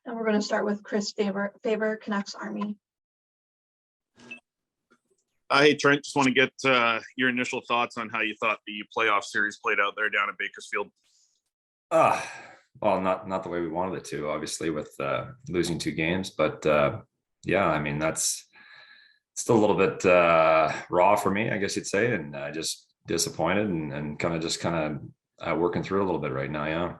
And we're going to start with Chris Fabbro, Canucks Army. Hey, Trent, just want to get your initial thoughts on how you thought the playoff series played out there down in Bakersfield. Well, not the way we wanted it to, obviously, with losing 2 games. But yeah, I mean, that's still a little bit raw for me, I guess you'd say, and just disappointed and kind of working through a little bit right now. Yeah.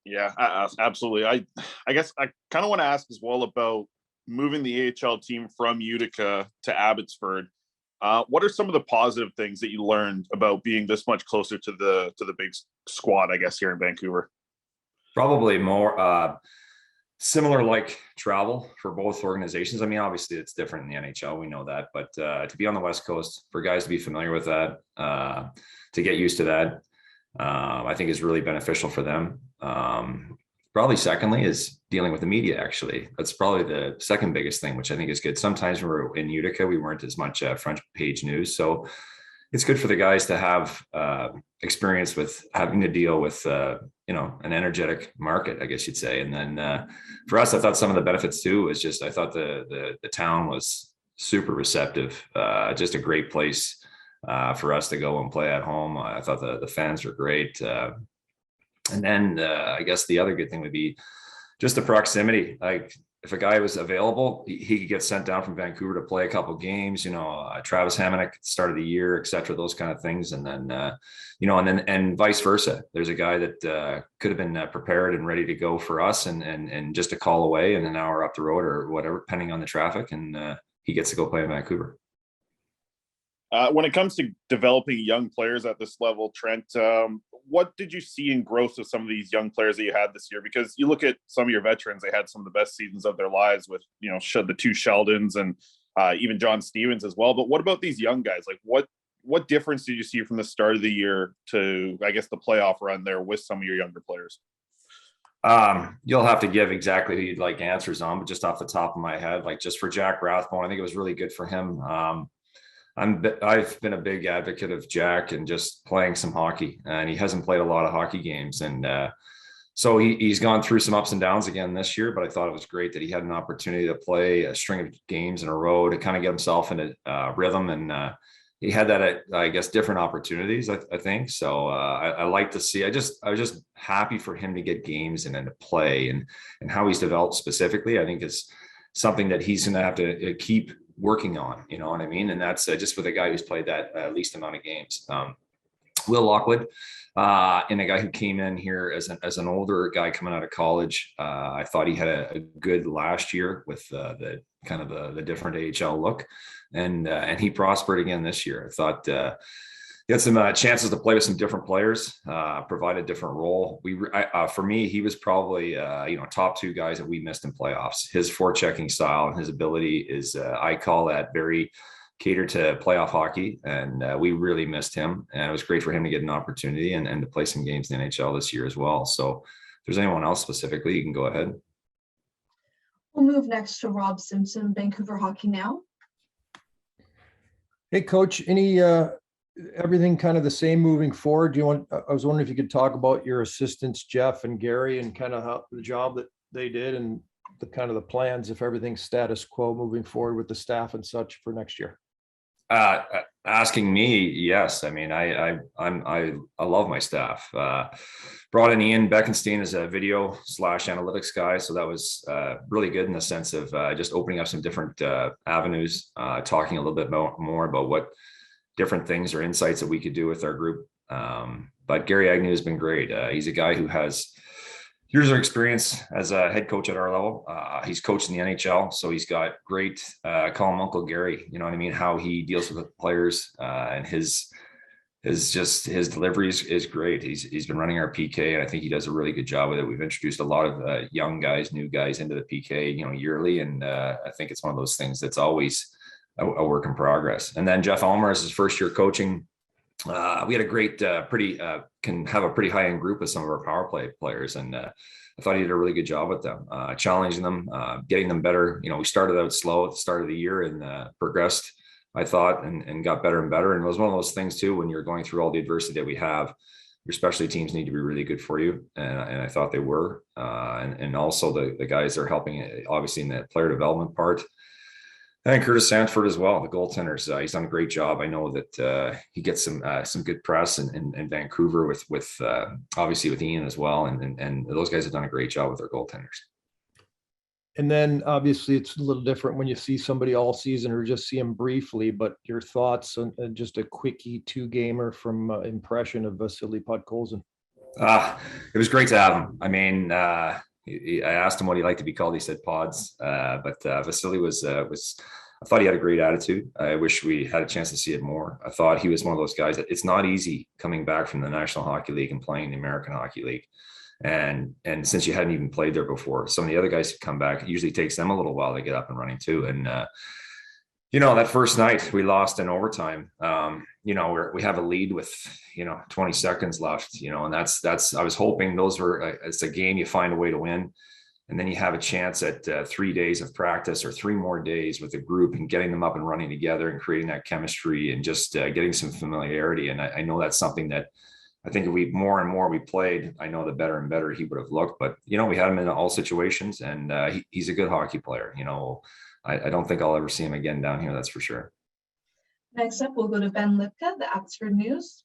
Yeah, absolutely. I guess I kind of want to ask as well about moving the AHL team from Utica to Abbotsford. What are some of the positive things that you learned about being this much closer to the big squad, I guess, here in Vancouver? Probably more similar like travel for both organizations. I mean, obviously it's different in the NHL, we know that, but to be on the West Coast, for guys to be familiar with that, to get used to that, I think is really beneficial for them. Probably secondly is dealing with the media. Actually, that's probably the second biggest thing, which I think is good. Sometimes when we're in Utica, we weren't as much front page news, so it's good for the guys to have experience with having to deal with an energetic market, I guess you'd say. And then for us, I thought some of the benefits too was just I thought the town was super receptive, just a great place for us to go and play at home. I thought the fans were great. And then I guess the other good thing would be just the proximity. Like if a guy was available, he could get sent down from Vancouver to play a couple of games, Travis Hamonic at the start of the year, et cetera, those kind of things. And then, and vice versa. There's a guy that could have been prepared and ready to go for us and just a call away and an hour up the road or whatever, depending on the traffic. And he gets to go play in Vancouver. When it comes to developing young players at this level, Trent, what did you see in growth of some of these young players that you had this year? Because you look at some of your veterans, they had some of the best seasons of their lives with, the 2 Sheldons and even John Stevens as well. But what about these young guys? Like what difference did you see from the start of the year to, I guess, the playoff run there with some of your younger players? You'll have to give exactly who you'd like answers on, but just off the top of my head, like just for Jack Rathbone, I think it was really good for him. I've been a big advocate of Jack and just playing some hockey, and he hasn't played a lot of hockey games. And so he's gone through some ups and downs again this year, but I thought it was great that he had an opportunity to play a string of games in a row to kind of get himself into rhythm. And he had that at, I guess, different opportunities, I think. So I like to see, I was just happy for him to get games and then to play and how he's developed specifically. I think is something that he's going to have to keep working on, you know what I mean? And that's just with a guy who's played that least amount of games. Will Lockwood, and a guy who came in here as an older guy coming out of college. I thought he had a good last year with the kind of the different AHL look, and he prospered again this year. I thought he had some chances to play with some different players, provide a different role. For me, he was probably top 2 guys that we missed in playoffs. His forechecking style and his ability is I call that very catered to playoff hockey, and we really missed him. And it was great for him to get an opportunity and to play some games in the NHL this year as well. So if there's anyone else specifically, you can go ahead. We'll move next to Rob Simpson, Vancouver Hockey Now. Hey, Coach, everything kind of the same moving forward? I was wondering if you could talk about your assistants, Jeff and Gary, and kind of how the job that they did and the kind of the plans, if everything's status quo moving forward with the staff and such for next year. Asking me, yes. I mean, I love my staff. Brought in Ian Beckenstein as a video / analytics guy. So that was really good in the sense of just opening up some different avenues, talking a little bit more about what different things or insights that we could do with our group. But Gary Agnew has been great. He's a guy who has years of experience as a head coach at our level. He's coached in the NHL, so he's got great, call him Uncle Gary, you know what I mean? How he deals with the players and his delivery is great. He's been running our PK, and I think he does a really good job with it. We've introduced a lot of young guys, new guys into the PK, yearly. And I think it's one of those things that's always a work in progress. And then Jeff Almer is his first year coaching. We had a great, can have a pretty high end group with some of our power play players. And I thought he did a really good job with them, challenging them, getting them better. We started out slow at the start of the year and progressed, I thought, and got better and better. And it was one of those things too, when you're going through all the adversity that we have, your specialty teams need to be really good for you. And I thought they were. And also the guys that are helping, obviously, in the player development part. And Curtis Sanford as well, the goaltenders. He's done a great job. I know that he gets some good press in Vancouver with obviously with Ian as well. And those guys have done a great job with their goaltenders. And then obviously it's a little different when you see somebody all season or just see them briefly, but your thoughts on just a quickie 2-gamer from impression of Vasily Podkolzin. It was great to have him. I mean, I asked him what he liked to be called. He said Pods, but Vasily was, I thought he had a great attitude. I wish we had a chance to see it more. I thought he was one of those guys that it's not easy coming back from the National Hockey League and playing the American Hockey League. And since you hadn't even played there before, some of the other guys who come back, it usually takes them a little while to get up and running too. And, that first night we lost in overtime, we have a lead with, 20 seconds left, and that's, I was hoping those were, it's a game you find a way to win. And then you have a chance at 3 days of practice or 3 more days with the group and getting them up and running together and creating that chemistry and just getting some familiarity. And I know that's something that I think if we more and more we played, I know the better and better he would have looked. But, we had him in all situations, and he's a good hockey player. I don't think I'll ever see him again down here. That's for sure. Next up, we'll go to Ben Lipka, the Abbotsford News.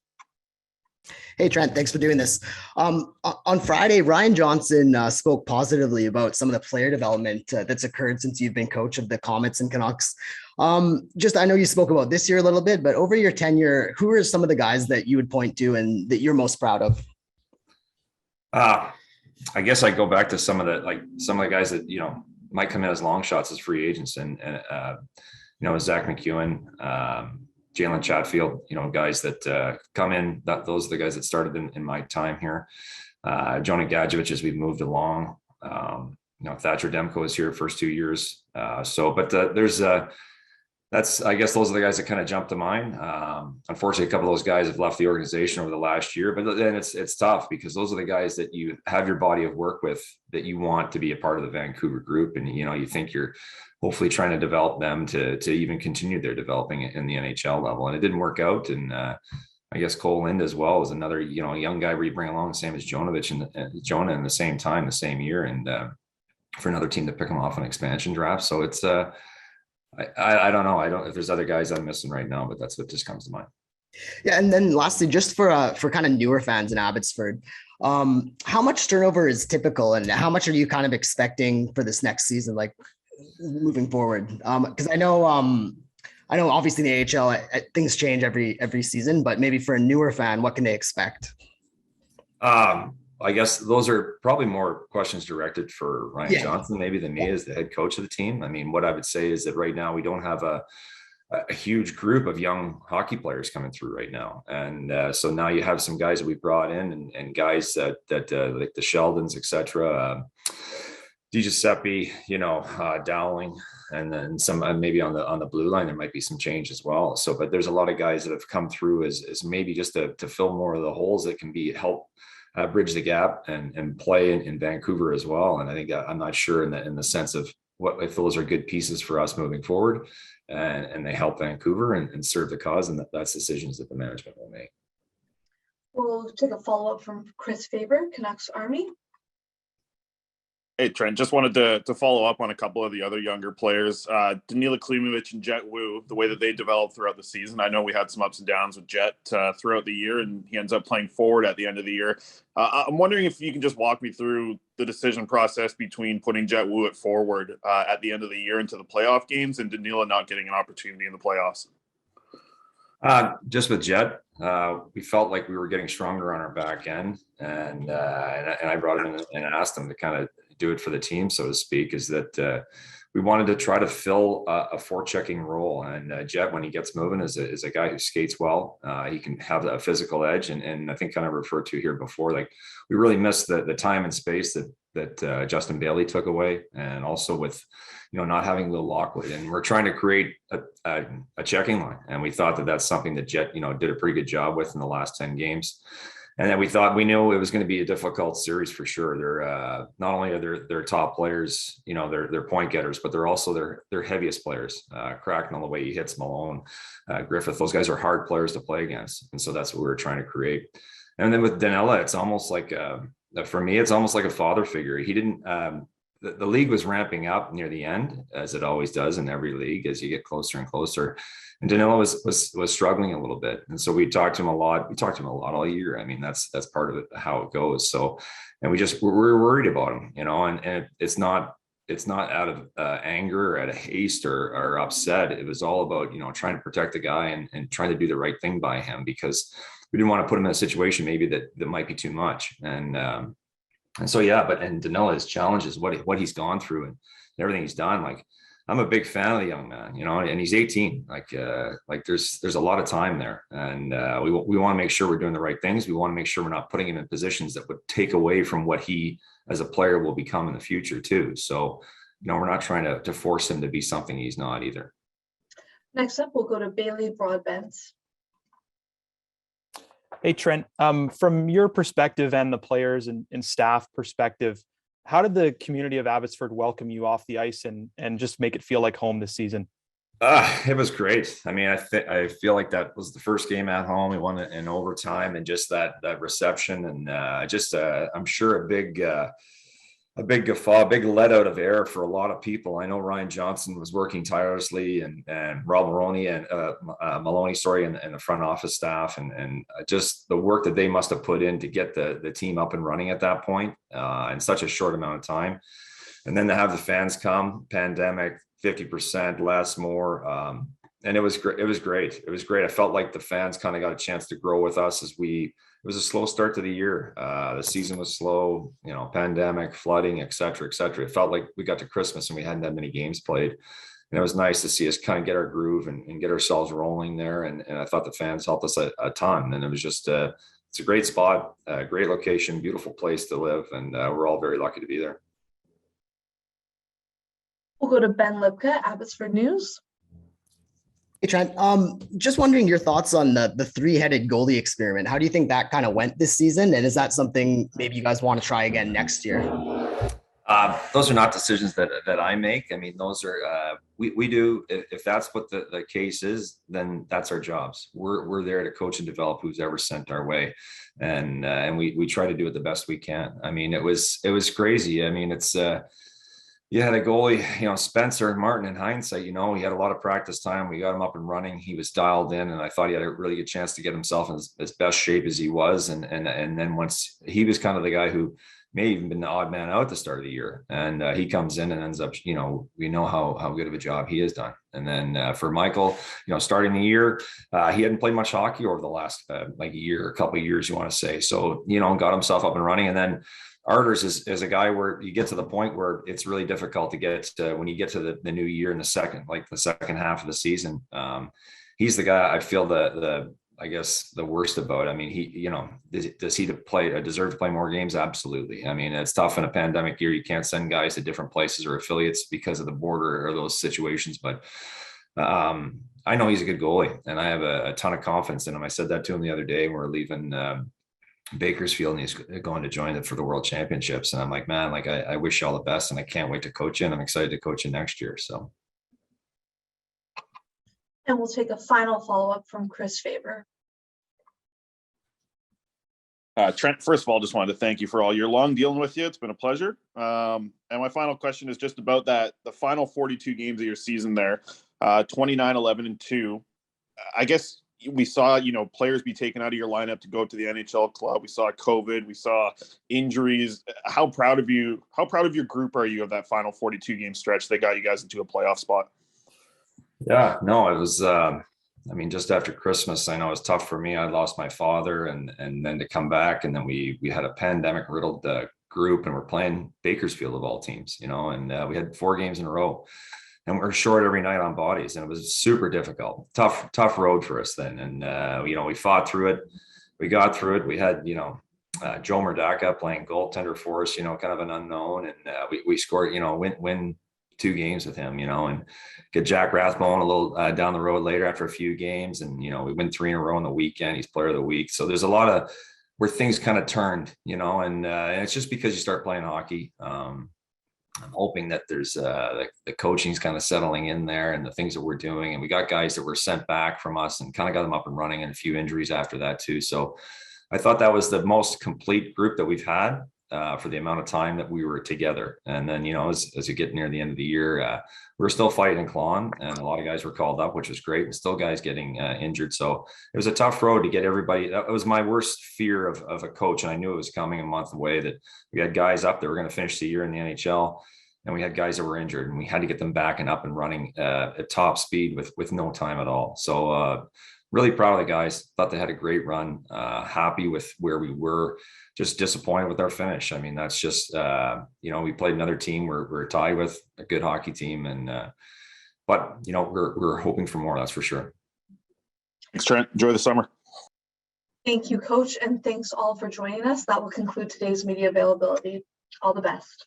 Hey, Trent, thanks for doing this. On Friday, Ryan Johnson spoke positively about some of the player development that's occurred since you've been coach of the Comets and Canucks. I know you spoke about this year a little bit, but over your tenure, who are some of the guys that you would point to and that you're most proud of? I guess I go back to some of the guys that, might come in as long shots as free agents and Zach McEwen, Jalen Chatfield, guys that come in, those are the guys that started in my time here. Jonah Gadjevich as we've moved along. Thatcher Demko is here first 2 years. I guess those are the guys that kind of jump to mind. Unfortunately, a couple of those guys have left the organization over the last year, but then it's tough because those are the guys that you have your body of work with that you want to be a part of the Vancouver group. And, you think you're hopefully trying to develop them to even continue their developing in the NHL level. And it didn't work out. And I guess Cole Lind as well is another, young guy where you bring along the same as Jonovich and Jonah in the same time, the same year. And for another team to pick them off an expansion draft. So it's, I don't know. I don't, if there's other guys I'm missing right now, but that's what just comes to mind. Yeah. And then lastly, just for kind of newer fans in Abbotsford, how much turnover is typical and how much are you kind of expecting for this next season, like moving forward? Because I know obviously in the AHL, things change every season, but maybe for a newer fan, what can they expect? I guess those are probably more questions directed for Ryan Johnson, maybe than me as the head coach of the team. I mean, what I would say is that right now we don't have a huge group of young hockey players coming through right now. And so now you have some guys that we brought in and guys that like the Sheldons, et cetera, DiGiuseppe, Dowling, and then some maybe on the blue line, there might be some change as well. So, but there's a lot of guys that have come through as maybe just to fill more of the holes that can help bridge the gap and play in Vancouver as well. And I think I'm not sure in the sense of what if those are good pieces for us moving forward and they help Vancouver and serve the cause. And that's decisions that the management will make. We'll take a follow-up from Chris Faber, Canucks Army. Hey, Trent, just wanted to follow up on a couple of the other younger players. Danila Klimovich and Jett Woo, the way that they developed throughout the season. I know we had some ups and downs with Jett throughout the year, and he ends up playing forward at the end of the year. I'm wondering if you can just walk me through the decision process between putting Jett Woo at forward at the end of the year into the playoff games and Danila not getting an opportunity in the playoffs. Just with Jett, we felt like we were getting stronger on our back end, and I brought him in and asked him to kind of do it for the team, so to speak, is that we wanted to try to fill a forechecking role. And Jett, when he gets moving, is a guy who skates well. He can have a physical edge, and I think kind of referred to here before, like we really missed the time and space that Justin Bailey took away, and also with not having Will Lockwood, and we're trying to create a checking line, and we thought that that's something that Jett did a pretty good job with in the last 10 games. And then we knew it was going to be a difficult series for sure. They're not only are their top players, they're point getters, but they're also their heaviest players. Cracknell, the way he hits Malone, Griffith, those guys are hard players to play against, and so that's what we were trying to create. And then with Danila, it's almost like for me, it's almost like a father figure. He didn't. The league was ramping up near the end, as it always does in every league as you get closer and closer. And Danilo was struggling a little bit, and so we talked to him a lot. We talked to him a lot all year. I mean, that's part of it, how it goes. So, and we're worried about him, and it's not out of anger or out of haste or upset. It was all about trying to protect the guy and trying to do the right thing by him, because we didn't want to put him in a situation maybe that might be too much. And so, yeah, and Danila's challenges, what he's gone through and everything he's done, like, I'm a big fan of the young man, and he's 18, like there's a lot of time there. And we want to make sure we're doing the right things. We want to make sure we're not putting him in positions that would take away from what he as a player will become in the future too. So, we're not trying to force him to be something he's not either. Next up, we'll go to Bailey Broadbent. Hey, Trent, from your perspective and the players and staff perspective, how did the community of Abbotsford welcome you off the ice and just make it feel like home this season? It was great. I mean, I feel like that was the first game at home. We won it in overtime, and just that reception, and I'm sure a big guffaw, a big let out of air for a lot of people. I know Ryan Johnson was working tirelessly, and Rob Maloney and Maloney, and the front office staff, and just the work that they must have put in to get the team up and running at that point in such a short amount of time. And then to have the fans come, pandemic, 50% less, more. And it was great. It was great. I felt like the fans kind of got a chance to grow with us it was a slow start to the year. The season was slow, pandemic, flooding, et cetera, et cetera. It felt like we got to Christmas and we hadn't had many games played. And it was nice to see us kind of get our groove and get ourselves rolling there. And I thought the fans helped us a ton. And it was just, it's a great spot, great location, beautiful place to live. And we're all very lucky to be there. We'll go to Ben Lipka, Abbotsford News. Hey, Trent, just wondering your thoughts on the three-headed goalie experiment. How do you think that kind of went this season? And is that something maybe you guys want to try again next year? Those are not decisions that I make. I mean, those are, we do, if that's what the case is, then that's our jobs. We're there to coach and develop who's ever sent our way. And we try to do it the best we can. I mean, it was crazy. I mean, it's, you had a goalie, Spencer Martin, in hindsight, he had a lot of practice time. We got him up and running. He was dialed in, and I thought he had a really good chance to get himself in his best shape as he was. And then once he was kind of the guy who may even been the odd man out at the start of the year. And he comes in and ends up, we know how good of a job he has done. And then for Michael, starting the year, he hadn't played much hockey over the last like a couple of years, you want to say. So, got himself up and running. And then Arders is a guy where you get to the point where it's really difficult to get to when you get to the new year in the second half of the season. He's the guy I feel I guess the worst about. I mean, does he deserve to play more games? Absolutely. I mean, it's tough in a pandemic year. You can't send guys to different places or affiliates because of the border or those situations. But I know he's a good goalie, and I have a ton of confidence in him. I said that to him the other day when we're leaving Bakersfield, and he's going to join it for the World Championships. And I'm like, man, like I wish you all the best, and I can't wait to coach you, and I'm excited to coach you next year. So. And we'll take a final follow-up from Chris Faber. Trent, first of all, just wanted to thank you for all year long dealing with you. It's been a pleasure. And my final question is just about the final 42 games of your season there, 29, 11, and 2. I guess we saw, players be taken out of your lineup to go to the NHL club. We saw COVID. We saw injuries. How proud of your group are you of that final 42 game stretch that got you guys into a playoff spot? Yeah, no, it was, just after Christmas, I know it was tough for me. I lost my father, and then to come back, and then we had a pandemic riddled group, and we're playing Bakersfield of all teams, and we had 4 games in a row. And we're short every night on bodies, and it was super difficult, tough road for us then. And, we fought through it. We got through it. We had, Joe Murdaka playing goaltender for us, kind of an unknown. And we scored, win 2 games with him, and get Jack Rathbone a little down the road later after a few games. And, we win 3 in a row on the weekend. He's player of the week. So there's a lot of where things kind of turned, and it's just because you start playing hockey. I'm hoping that there's the coaching's kind of settling in there, and the things that we're doing. And we got guys that were sent back from us and kind of got them up and running, and a few injuries after that too. So I thought that was the most complete group that we've had for the amount of time that we were together. And then, you know, as you get near the end of the year, we're still fighting and clawing, and a lot of guys were called up, which was great, and still guys getting injured. So it was a tough road to get everybody. That was my worst fear of a coach, and I knew it was coming a month away, that we had guys up that were going to finish the year in the NHL, and we had guys that were injured, and we had to get them back and up and running at top speed with no time at all. So really proud of the guys. Thought they had a great run. Happy with where we were. Just disappointed with our finish. I mean, that's just you know, we played another team we're tied with, a good hockey team, and but you know, we're hoping for more. That's for sure. Thanks, Trent. Enjoy the summer. Thank you, Coach, and thanks all for joining us. That will conclude today's media availability. All the best.